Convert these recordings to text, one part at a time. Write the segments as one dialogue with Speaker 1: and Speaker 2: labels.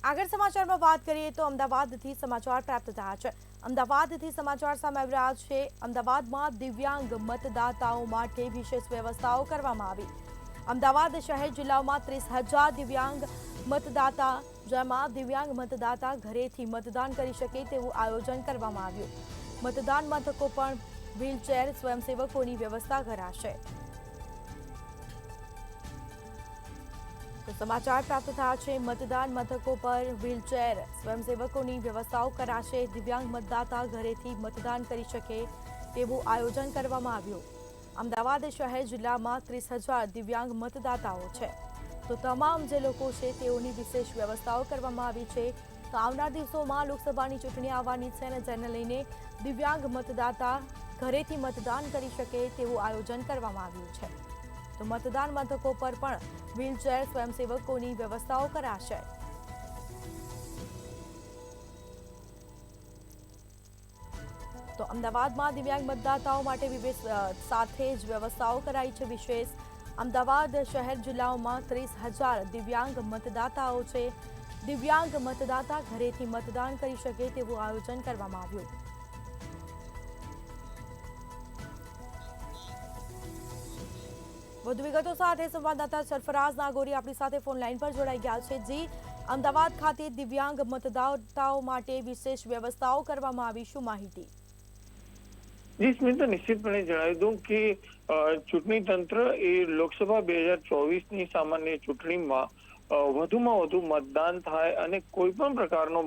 Speaker 1: આગળ સમાચારમાં વાત કરીએ તો અમદાવાદથી સમાચાર પ્રાપ્ત થયા છે। અમદાવાદથી સમાચાર સામે આવી રહ્યા છે। અમદાવાદમાં દિવ્યાંગ મતદાતાઓ માટે વિશેષ વ્યવસ્થાઓ કરવામાં આવી। અમદાવાદ શહેર જિલ્લામાં 30,000 દિવ્યાંગ મતદાતા, જેમાં દિવ્યાંગ મતદાતા ઘરેથી મતદાન કરી શકે તેવું આયોજન કરવામાં આવ્યું। મતદાન મથકો પર વ્હીલચેર સ્વયંસેવકોની વ્યવસ્થા કરાશે। તો સમાચાર પ્રાપ્ત થયા છે। મતદાન મથકો પર વ્હીલચેર સ્વયંસેવકોની વ્યવસ્થાઓ કરાશે। દિવ્યાંગ મતદાતા ઘરેથી મતદાન કરી શકે તેવું આયોજન કરવામાં આવ્યું। અમદાવાદ શહેર જિલ્લામાં 30,000 દિવ્યાંગ મતદાતાઓ છે, તો તમામ જે લોકો છે તેઓની વિશેષ વ્યવસ્થાઓ કરવામાં આવી છે। તો આવનાર દિવસોમાં લોકસભાની ચૂંટણી આવવાની છે અને જેને લઈને દિવ્યાંગ મતદાતા ઘરેથી મતદાન કરી શકે તેવું આયોજન કરવામાં આવ્યું છે। તો મતદાન મથકો પર પણ વ્હીલચેર સ્વયંસેવકોની વ્યવસ્થાઓ કરાશે। તો અમદાવાદમાં દિવ્યાંગ મતદાતાઓ માટે સાથે જ વ્યવસ્થાઓ કરાઈ છે વિશેષ। અમદાવાદ શહેર જિલ્લાઓમાં 30,000 દિવ્યાંગ મતદાતાઓ છે। દિવ્યાંગ મતદાતા ઘરેથી મતદાન કરી શકે તેવું આયોજન કરવામાં આવ્યું। વધુ વિગતો સાથે સંવાદદાતા સરફરાઝ નાગોરી આપણી સાથે ફોન લાઈન પર જોડાઈ ગયા છે। જી, અમદાવાદ ખાતે દિવ્યાંગ મતદાતાઓ માટે વિશેષ વ્યવસ્થાઓ કરવામાં આવી, શું માહિતી?
Speaker 2: જી સ્મિતા, નિશ્ચિતપણે જણાવી દઉં કે ચૂંટણી તંત્ર એ લોકસભા 2024ની સામાન્ય ચૂંટણીમાં વધુમાં વધુ મતદાન થાય અને કોઈ પણ પ્રકારનો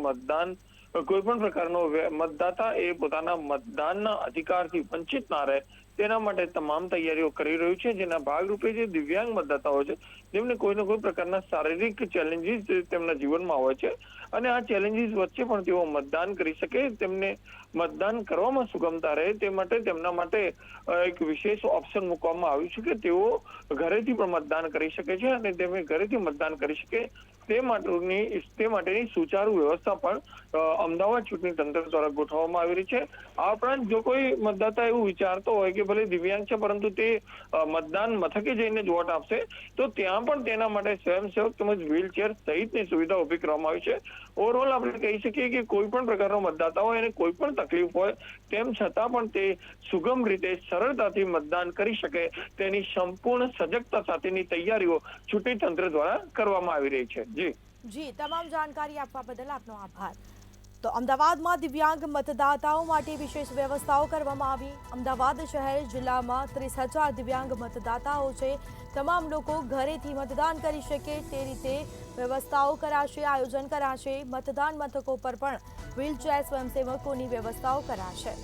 Speaker 2: મતદાતા એ પોતાના મતદાનના અધિકારથી વંચિત ના રહે તેના માટે તમામ તૈયારીઓ કરી રહ્યું છે। જેના ભાગરૂપે જે દિવ્યાંગ મતદાતાઓ છે જેમને કોઈને કોઈ પ્રકારના શારીરિક ચેલેન્જીસ તેમના જીવનમાં હોય છે અને આ ચેલેન્જીસ વચ્ચે પણ તેઓ મતદાન કરી શકે, તેમને મતદાન કરવામાં સુગમતા રહે તે માટે તેમના માટે એક વિશેષ ઓપ્શન મૂકવામાં આવ્યું છે કે તેઓ ઘરેથી પણ મતદાન કરી શકે છે અને તેમને ઘરેથી મતદાન કરી શકે તે માટેની સુચારુ વ્યવસ્થા પણ અમદાવાદ ચૂંટણી તંત્ર દ્વારા ગોઠવવામાં આવી રહી છે। આ ઉપરાંત જો કોઈ મતદાતા એવું વિચારતો હોય કે ભલે દિવ્યાંગ છે પરંતુ તે મતદાન મથકે જઈને જ વોટ આપશે, તો ત્યાં પણ તેના માટે સ્વયંસેવક તેમજ વ્હીલચેર સહિતની સુવિધા ઉભી કરવામાં આવી છે। ઓવરઓલ આપણે કહી શકીએ કે કોઈ પણ પ્રકારનો મતદાતા હોય અને કોઈ પણ તકલીફ હોય તેમ છતાં પણ તે સુગમ રીતે સરળતાથી મતદાન કરી શકે તેની સંપૂર્ણ સજગતા સાથેની તૈયારીઓ ચૂંટણી તંત્ર દ્વારા કરવામાં આવી રહી છે।
Speaker 1: જી, તમામ જાણકારી આપવા બદલ આપનો આભાર। તો અમદાવાદમાં દિવ્યાંગ મતદાતાઓ માટે વિશેષ વ્યવસ્થાઓ કરવામાં આવી। અમદાવાદ શહેર જિલ્લામાં 30,000 દિવ્યાંગ મતદાતાઓ છે, તમામ લોકો ઘરેથી મતદાન કરી શકે તે રીતે વ્યવસ્થાઓ કરાશે, આયોજન કરાશે। મતદાન મથકો પર પણ વ્હીલચેર સ્વયંસેવકોની વ્યવસ્થાઓ કરાશે।